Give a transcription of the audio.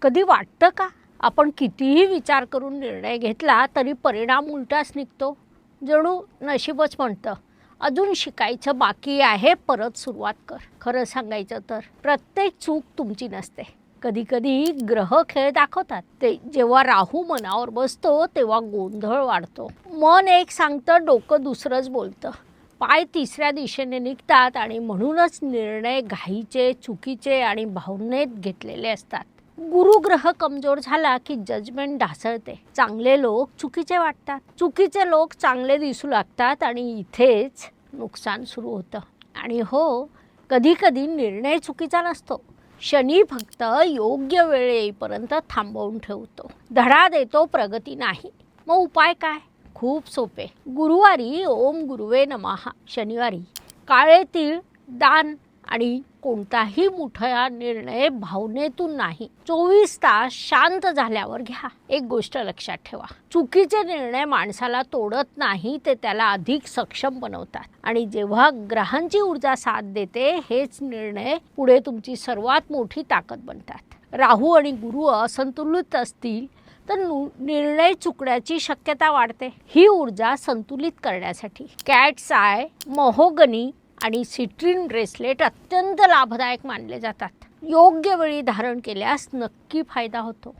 कधी वाटतं का आपण कितीही विचार करून निर्णय घेतला तरी परिणाम उलटाच निघतो? जणू नशीबच म्हणतं अजून शिकायचं बाकी आहे, परत सुरुवात कर. खरं सांगायचं तर प्रत्येक चूक तुमची नसते. कधी कधी ग्रह खेळ दाखवतात. ते जेव्हा राहू मनावर बसतो तेव्हा गोंधळ वाढतो. मन एक सांगतं, डोकं दुसरंच बोलतं. पाय तिसऱ्या दिशेने निघतात आणि म्हणूनच निर्णय घाईचे, चुकीचे आणि भावनेत घेतलेले असतात. गुरुग्रह कमजोर झाला की जजमेंट ढासळते. चांगले लोक चुकीचे वाटतात, चुकीचे लोक चांगले दिसू लागतात आणि इथेच नुकसान सुरू होतं. आणि हो, कधी कधी निर्णय चुकीचा नसतो. शनी फक्त योग्य वेळ येईपर्यंत थांबवून ठेवतो. धडा देतो, प्रगती नाही. मग उपाय काय? खूप सोपे. गुरुवारी ओम गुरुवे नमः, शनिवारी काळे तीळ दान आणि कोणताही मोठा निर्णय भावनेतून नाही, 24 तास शांत झाल्यावर घ्या. एक गोष्ट लक्षात ठेवा, चुकीचे निर्णय माणसाला तोडत नाही, ते त्याला अधिक सक्षम बनवतात. आणि जेव्हा ग्रहांची ऊर्जा साथ देते, हेच निर्णय पुढे तुमची सर्वात मोठी ताकद बनतात. राहू आणि गुरु असंतुलित असतील तर निर्णय चुकण्याची शक्यता वाढते. ही ऊर्जा संतुलित करण्यासाठी कॅट्स आय, महोगनी आणि सिट्रीन ब्रेसलेट अत्यंत लाभदायक मानले जातात. योग्य वेळी धारण केल्यास नक्की फायदा होतो.